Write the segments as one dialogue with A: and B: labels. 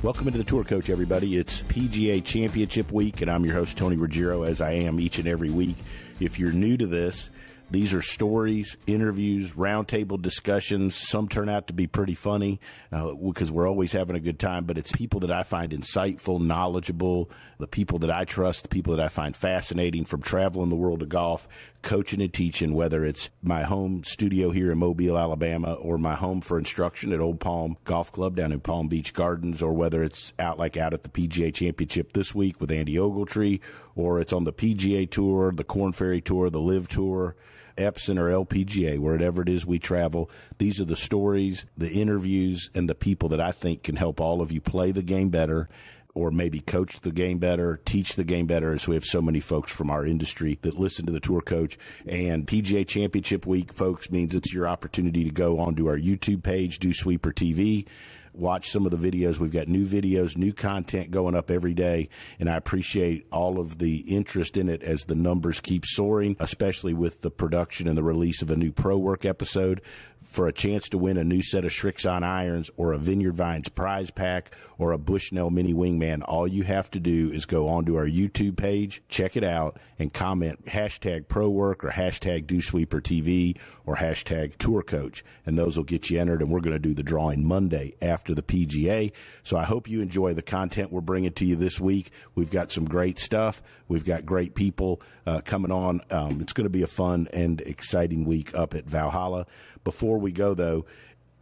A: Welcome into the Tour Coach, everybody. It's PGA Championship week, and I'm your host, Tony Ruggiero, as I am each and every week. If you're new to this, these are stories, interviews, roundtable discussions. Some turn out to be pretty funny because we're always having a good time, but it's people that I find insightful, knowledgeable, the people that I trust, the people that I find fascinating from traveling the world of golf, coaching and teaching, whether it's my home studio here in Mobile, Alabama, or my home for instruction at Old Palm Golf Club down in Palm Beach Gardens, or whether it's out at the PGA Championship this week with Andy Ogletree, or it's on the PGA Tour, the Korn Ferry Tour, the Live Tour, Epson or LPGA, wherever it is we travel. These are the stories, the interviews, and the people that I think can help all of you play the game better, or maybe coach the game better, teach the game better, as we have so many folks from our industry that listen to the Tour Coach. And PGA Championship week, folks, means it's your opportunity to go onto our YouTube page, DewSweeper TV, watch some of the videos. We've got new videos, new content going up every day, and I appreciate all of the interest in it as the numbers keep soaring, especially with the production and the release of a new Pro Work episode. For a chance to win a new set of Srixon irons or a Vineyard Vines Prize Pack or a Bushnell Mini Wingman, all you have to do is go onto our YouTube page, check it out, and comment hashtag Pro Work or hashtag DewSweeper TV or hashtag Tour Coach, and those will get you entered, and we're going to do the drawing Monday after the PGA. So I hope you enjoy the content we're bringing to you this week. We've got some great stuff. We've got great people coming on. It's going to be a fun and exciting week up at Valhalla. Before we go, though,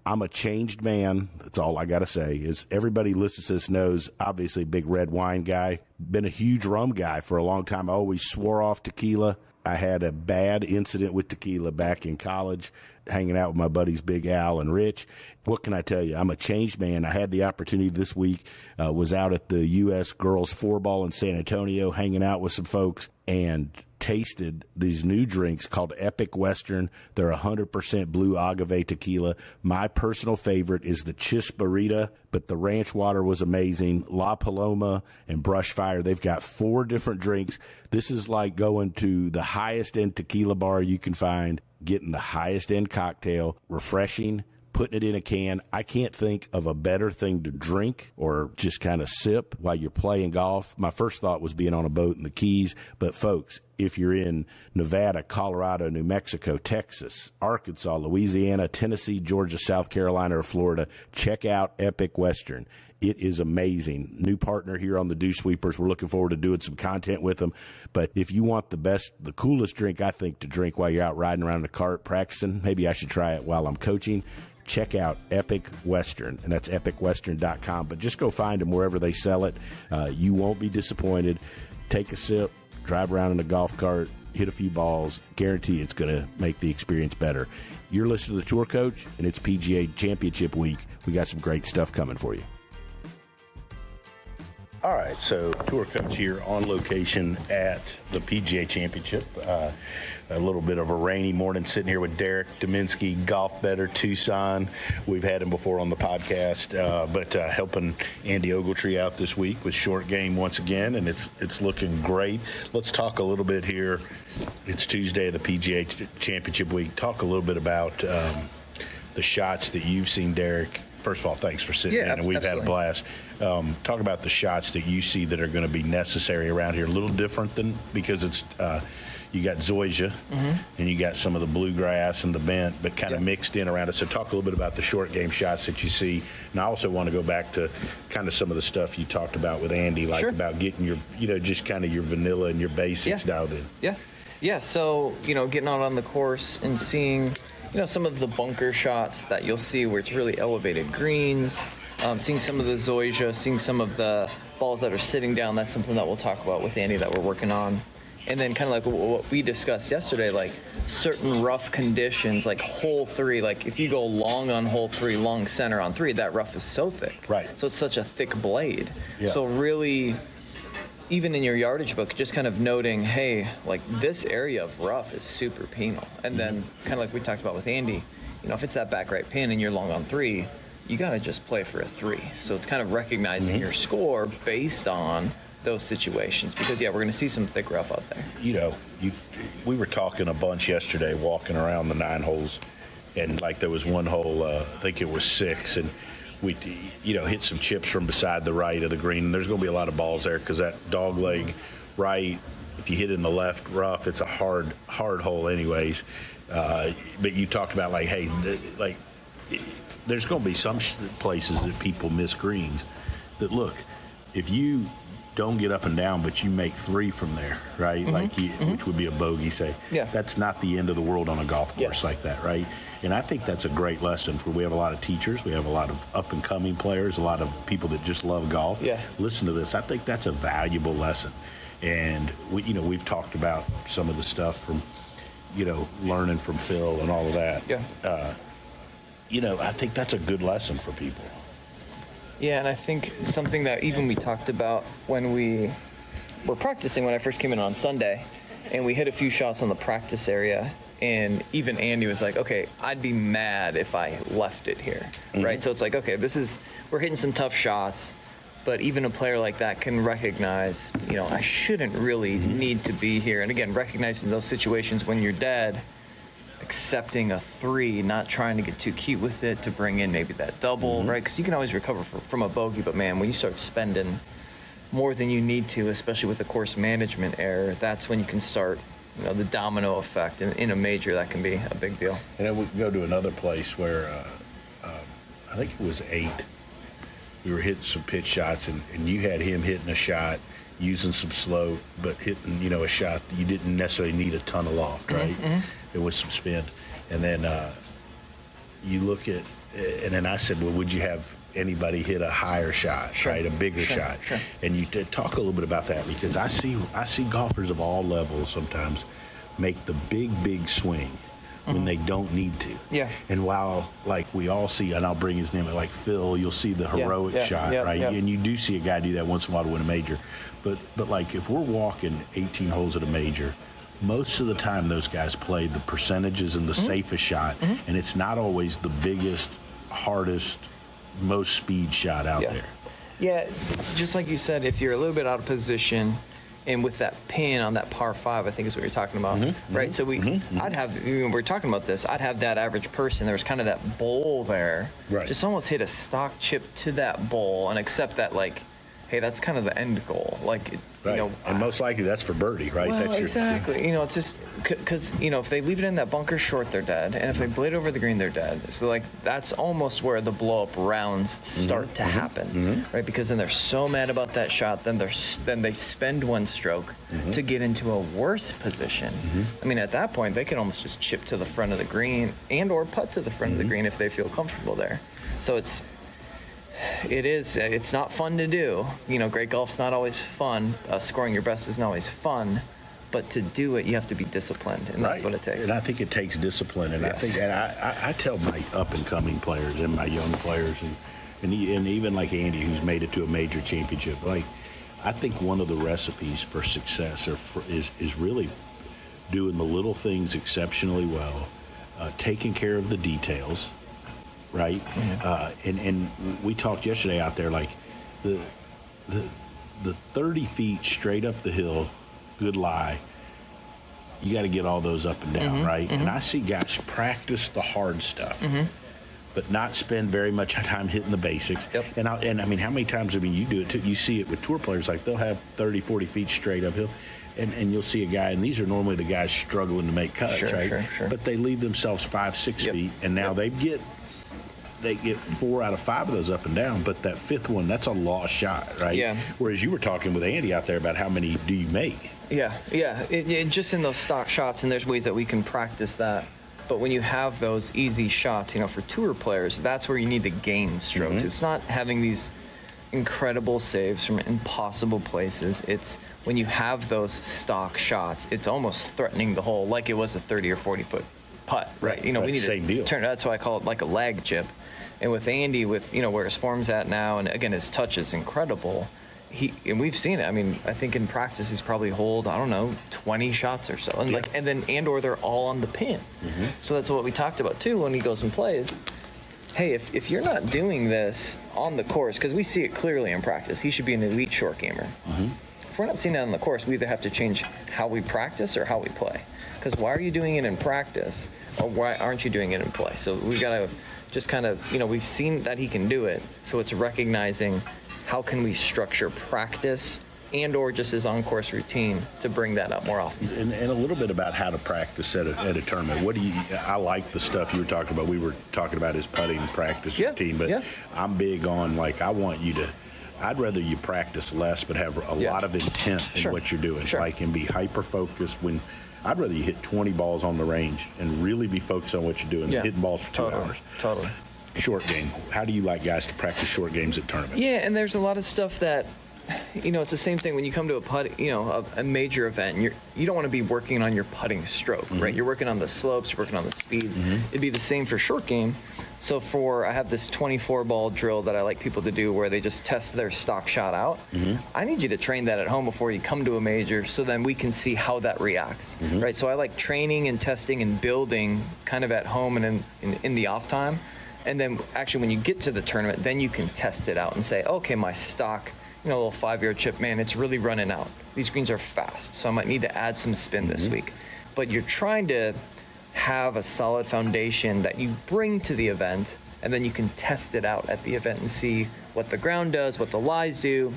A: I'm a changed man. That's all I got to say. Is everybody listens to this knows, obviously, big red wine guy. Been a huge rum guy for a long time. I always swore off tequila. I had a bad incident with tequila back in college, hanging out with my buddies Big Al and Rich. What can I tell you? I'm a changed man. I had the opportunity this week, was out at the U.S. Girls 4-Ball in San Antonio, hanging out with some folks, and tasted these new drinks called Epic Western. They're 100% blue agave tequila. My personal favorite is the Chisparita, but the ranch water was amazing. La Paloma and Brushfire. They've got 4 different drinks. This is like going to the highest end tequila bar you can find, getting the highest end cocktail, refreshing, putting it in a can. I can't think of a better thing to drink or just kind of sip while you're playing golf. My first thought was being on a boat in the Keys, but folks, if you're in Nevada, Colorado, New Mexico, Texas, Arkansas, Louisiana, Tennessee, Georgia, South Carolina, or Florida, check out Epic Western. It is amazing. New partner here on the DewSweepers. We're looking forward to doing some content with them. But if you want the coolest drink, I think, to drink while you're out riding around in a cart practicing, maybe I should try it while I'm coaching. Check out Epic Western, and that's epicwestern.com. But just go find them wherever they sell it. You won't be disappointed. Take a sip, drive around in a golf cart, hit a few balls. Guarantee it's going to make the experience better. You're listening to the Tour Coach, and it's PGA Championship week. We got some great stuff coming for you. All right, so Tour Coach here on location at the PGA Championship. A little bit of a rainy morning, sitting here with Derek Deminsky, Golf Better Tucson. We've had him before on the podcast, but helping Andy Ogletree out this week with short game once again, and it's looking great. Let's talk a little bit here. It's Tuesday of the PGA Championship week. Talk a little bit about the shots that you've seen, Derek. First of all, thanks for sitting in, and we've had a blast. Talk about the shots that you see that are going to be necessary around here. A little different than, because it's you got zoysia, and you got some of the bluegrass and the bent, but kind of mixed in around it. So talk a little bit about the short game shots that you see. And I also want to go back to kind of some of the stuff you talked about with Andy, like about getting your, just kind of your vanilla and your basics dialed in.
B: Yeah. So, getting out on the course and seeing, some of the bunker shots that you'll see where it's really elevated greens, seeing some of the zoysia, seeing some of the balls that are sitting down. That's something that we'll talk about with Andy that we're working on. And then kind of like what we discussed yesterday, like certain rough conditions, like hole 3, like if you go long on hole 3, long center on 3, that rough is so thick. Right. So it's such a thick blade. Yeah. So really, even in your yardage book, just kind of noting, hey, like this area of rough is super penal. And then kind of like we talked about with Andy, if it's that back right pin and you're long on 3, you got to just play for a 3. So it's kind of recognizing your score based on those situations, because we're going to see some thick rough out there.
A: We were talking a bunch yesterday, walking around the 9 holes, and like there was one hole, I think it was 6, and we hit some chips from beside the right of the green. And there's going to be a lot of balls there because that dog leg right, if you hit in the left rough, it's a hard hole anyways. But you talked about like, hey, there's going to be some places that people miss greens. That look, if you don't get up and down, but you make 3 from there, right? Which would be a bogey, say.
B: Yeah.
A: That's not the end of the world on a golf course like that, right? And I think that's a great lesson for. We have a lot of teachers, we have a lot of up and coming players, a lot of people that just love golf.
B: Yeah.
A: Listen to this. I think that's a valuable lesson. And we've talked about some of the stuff from, learning from Phil and all of that.
B: Yeah.
A: I think that's a good lesson for people.
B: Yeah, and I think something that even we talked about when we were practicing when I first came in on Sunday, and we hit a few shots on the practice area, and even Andy was like, okay, I'd be mad if I left it here, right? So it's like, okay, we're hitting some tough shots, but even a player like that can recognize, I shouldn't really need to be here. And again, recognizing those situations when you're dead, accepting a 3, not trying to get too cute with it to bring in maybe that double, right? Because you can always recover from a bogey, but man, when you start spending more than you need to, especially with the course management error, that's when you can start, the domino effect in a major. That can be a big deal.
A: And then we go to another place where I think it was 8. We were hitting some pitch shots, and you had him hitting a shot using some slope, but hitting, a shot that you didn't necessarily need a ton of loft, right? There was some spin. And then you look at, and then I said, well, would you have anybody hit a higher shot, right? A bigger shot.
B: Sure.
A: And you talk a little bit about that, because I see golfers of all levels sometimes make the big swing when they don't need to.
B: Yeah.
A: And while, like, we all see, and I'll bring his name, like Phil, you'll see the heroic shot, right? And you do see a guy do that once in a while to win a major. But like, if we're walking 18 holes at a major, most of the time those guys play the percentages and the safest shot, and it's not always the biggest, hardest, most speed shot out there.
B: Yeah, just like you said, if you're a little bit out of position, and with that pin on that par 5, I think is what you're talking about, right? So I'd have, when we're talking about this, I'd have that average person, there was kind of that bowl there, just almost hit a stock chip to that bowl and accept that, like, hey, that's kind of the end goal. Like,
A: and most likely that's for birdie, right?
B: Well,
A: that's
B: exactly. It's just because, if they leave it in that bunker short, they're dead. And if they blade over the green, they're dead. So, like, that's almost where the blow-up rounds start to happen, right? Because then they're so mad about that shot, then they spend one stroke to get into a worse position. I mean, at that point, they can almost just chip to the front of the green and or putt to the front of the green if they feel comfortable there. So it's not fun to do. Great golf's not always fun. Scoring your best isn't always fun, but to do it, you have to be disciplined, and that's what it takes.
A: And I think it takes discipline, and I think, and I tell my up and coming players and my young players, and even like Andy, who's made it to a major championship, like, I think one of the recipes for success is really doing the little things exceptionally well, taking care of the details. Right, and we talked yesterday out there, like the 30 feet straight up the hill, good lie. You got to get all those up and down, right? And I see guys practice the hard stuff, but not spend very much time hitting the basics. And I mean, how many times? I mean, you do it too. You see it with tour players, like they'll have 30, 40 feet straight uphill. And you'll see a guy, and these are normally the guys struggling to make cuts, right? Sure. But they leave themselves 5-6 feet, and now they get 4 out of 5 of those up and down, but that 5th one, that's a lost shot, right? Yeah. Whereas you were talking with Andy out there about how many do you make? Yeah.
B: It just in those stock shots, and there's ways that we can practice that. But when you have those easy shots, for tour players, that's where you need to gain strokes. It's not having these incredible saves from impossible places. It's when you have those stock shots, it's almost threatening the hole like it was a 30 or 40 foot putt, right? We need to turn. That's why I call it like a lag chip. And with Andy, with where his form's at now, and again his touch is incredible. And we've seen it. I mean, I think in practice he's probably holed 20 shots or so, and or they're all on the pin. So that's what we talked about too when he goes and plays. Hey, if you're not doing this on the course, because we see it clearly in practice, he should be an elite short gamer. If we're not seeing that on the course, we either have to change how we practice or how we play. Because why are you doing it in practice, or why aren't you doing it in play? So we got to just kind of, we've seen that he can do it. So it's recognizing how can we structure practice and or just his on-course routine to bring that up more often.
A: And a little bit about how to practice at a tournament. I like the stuff you were talking about. We were talking about his putting practice routine, but I'm big on, I'd rather you practice less but have a lot of intent in what you're doing, and be hyper-focused. I'd rather you hit 20 balls on the range and really be focused on what you're doing than hitting balls for 2 hours.
B: Totally.
A: Short game. How do you like guys to practice short games at tournaments?
B: Yeah, and there's a lot of stuff that, it's the same thing when you come to a major event. You don't want to be working on your putting stroke, right? You're working on the slopes, you're working on the speeds. It'd be the same for short game. So I have this 24-ball drill that I like people to do where they just test their stock shot out. I need you to train that at home before you come to a major, so then we can see how that reacts, right? So I like training and testing and building kind of at home and in the off time. And then actually when you get to the tournament, then you can test it out and say, okay, my stock, a little 5-yard chip, man, it's really running out. These greens are fast, so I might need to add some spin this week. But you're trying to have a solid foundation that you bring to the event, and then you can test it out at the event and see what the ground does, what the lies do.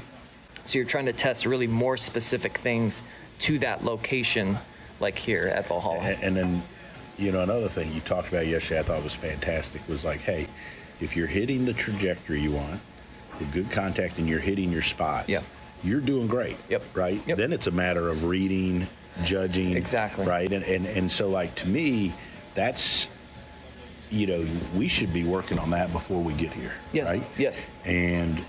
B: So you're trying to test really more specific things to that location, like here at Valhalla.
A: And then, another thing you talked about yesterday I thought was fantastic was hey, if you're hitting the trajectory you want, with good contact, and you're hitting your spots, you're doing great, right? Then it's a matter of reading, judging, right? And so to me, that's, we should be working on that before we get here, right?
B: Yes.
A: And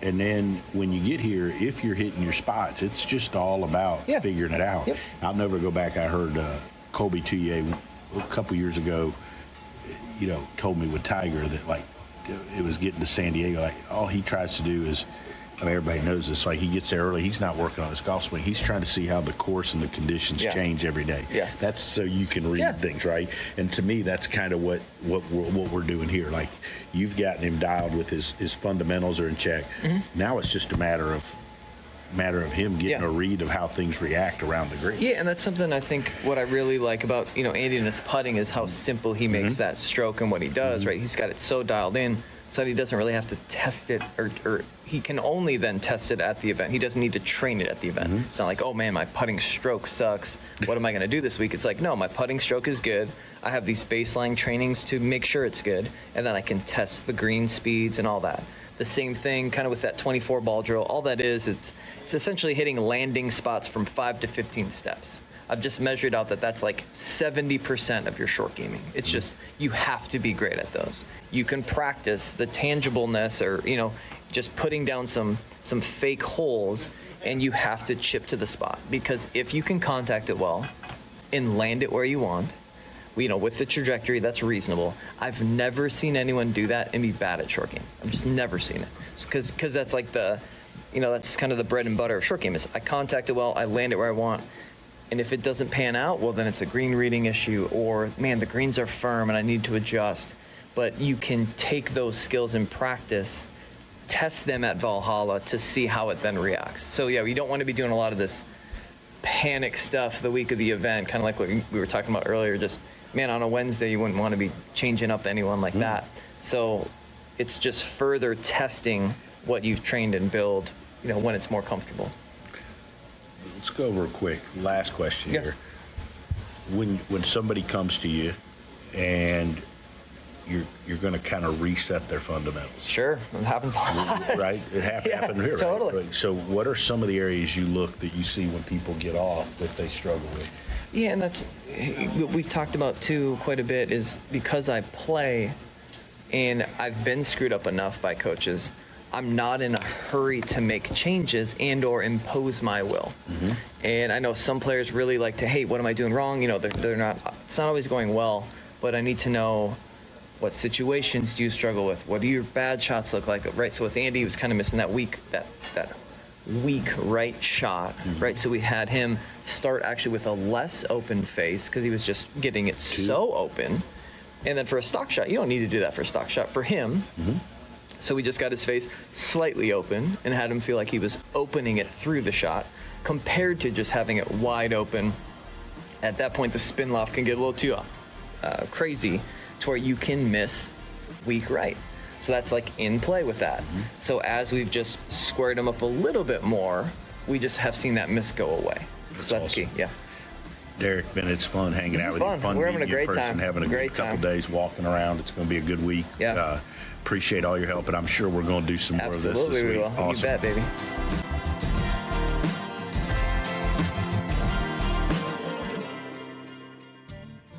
A: then when you get here, if you're hitting your spots, it's just all about figuring it out. I'll never go back. I heard Colby Touye a couple years ago, told me with Tiger that it was getting to San Diego, all he tries to do is, everybody knows this, he gets there early, he's not working on his golf swing, he's trying to see how the course and the conditions change every day. That's so you can read things, right? And to me, that's kind of what we're doing here. You've gotten him dialed with his fundamentals are in check. Now it's just a matter of him getting a read of how things react around the green.
B: Yeah, and that's something I think what I really like about, Andy and his putting is how simple he makes that stroke and what he does, right? He's got it so dialed in so that he doesn't really have to test it, or he can only then test it at the event. He doesn't need to train it at the event. It's not like, oh man, my putting stroke sucks. What am I going to do this week? It's no, my putting stroke is good. I have these baseline trainings to make sure it's good, and then I can test the green speeds and all that. The same thing kind of with that 24-ball drill. All that is, it's essentially hitting landing spots from 5 to 15 steps. I've just measured out that's 70% of your short gaming. It's just, you have to be great at those. You can practice the tangibleness or, just putting down some fake holes, and you have to chip to the spot. Because if you can contact it well and land it where you want, with the trajectory that's reasonable, I've never seen anyone do that and be bad at short game. I've just never seen it. Because that's that's kind of the bread and butter of short game is I contact it well, I land it where I want. And if it doesn't pan out, well, then it's a green reading issue, or, man, the greens are firm and I need to adjust. But you can take those skills in practice, test them at Valhalla to see how it then reacts. So, you don't want to be doing a lot of this panic stuff the week of the event, kind of like what we were talking about earlier. Just, man, on a Wednesday, you wouldn't want to be changing up anyone like that. So it's just further testing what you've trained and build, when it's more comfortable.
A: Let's go over a quick last question here. When somebody comes to you and you're going to kind of reset their fundamentals.
B: Sure, it happens a lot.
A: Right, it happened here.
B: Totally.
A: Right? So what are some of the areas that you see when people get off that they struggle with?
B: Yeah, and that's what we've talked about too quite a bit is because I play and I've been screwed up enough by coaches, I'm not in a hurry to make changes and or impose my will. And I know some players really like to, hey, what am I doing wrong? They're not, it's not always going well, but I need to know what situations do you struggle with? What do your bad shots look like? Right. So with Andy, he was kind of missing that weak right shot, right? So we had him start actually with a less open face because he was just getting it so open. And then for a stock shot, you don't need to do that for a stock shot. For him, so we just got his face slightly open and had him feel like he was opening it through the shot compared to just having it wide open. At that point, the spin loft can get a little too crazy to where you can miss weak right. So that's like in play with that. So as we've just squared them up a little bit more, we just have seen that miss go away. So that's
A: awesome.
B: key. Yeah.
A: Derek, it's fun hanging out with you. Fun
B: We're having a
A: meeting you in
B: great
A: person,
B: time.
A: having a
B: Great
A: couple
B: time.
A: days walking around. It's going to be a good week.
B: Yeah.
A: Appreciate all your help, and I'm sure we're going to do some more of this this week.
B: Absolutely, we will.
A: Awesome.
B: You bet, baby.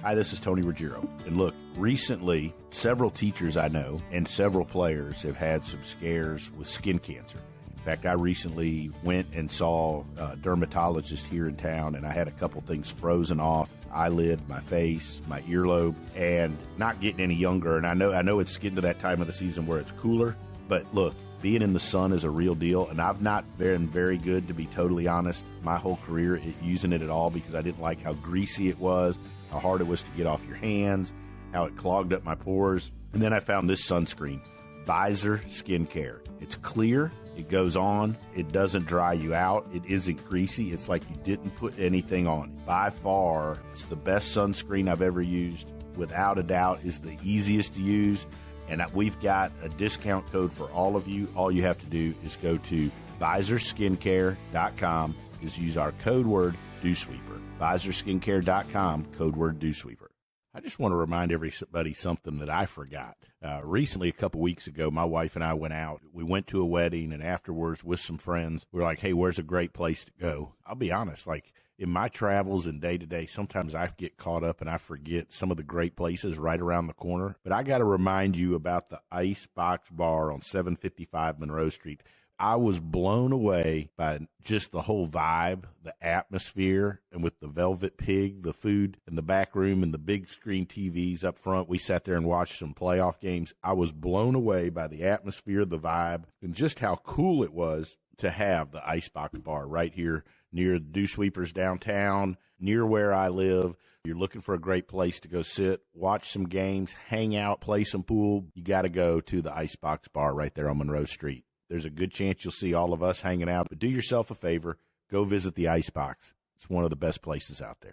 A: Hi, this is Tony Ruggiero. And look, recently, several teachers I know and several players have had some scares with skin cancer. In fact, I recently went and saw a dermatologist here in town, and I had a couple things frozen off, eyelid, my face, my earlobe, and not getting any younger. And I know it's getting to that time of the season where it's cooler, but look, being in the sun is a real deal, and I've not been very good, to be totally honest, my whole career at using it at all, because I didn't like how greasy it was, how hard it was to get off your hands, how it clogged up my pores. And then I found this sunscreen, Visor Skincare. It's clear, it goes on, it doesn't dry you out, it isn't greasy, it's like you didn't put anything on. By far, it's the best sunscreen I've ever used. Without a doubt, is the easiest to use. And we've got a discount code for all of you. All you have to do is go to visorskincare.com, is use our code word DewSweeper. visorskincare.com, code word DewSweeper. I just want to remind everybody something that I forgot. Recently, a couple weeks ago, my wife and I went out. We went to a wedding, and afterwards with some friends, we were like, hey, where's a great place to go? I'll be honest, like in my travels and day-to-day, sometimes I get caught up and I forget some of the great places right around the corner. But I got to remind you about the Icebox Bar on 755 Monroe Street. I was blown away by just the whole vibe, the atmosphere, and with the Velvet Pig, the food in the back room, and the big screen TVs up front. We sat there and watched some playoff games. I was blown away by the atmosphere, the vibe, and just how cool it was to have the Icebox Bar right here near DewSweepers downtown, near where I live. You're looking for a great place to go sit, watch some games, hang out, play some pool. You got to go to the Icebox Bar right there on Monroe Street. There's a good chance you'll see all of us hanging out, but do yourself a favor, go visit the Icebox. It's one of the best places out there.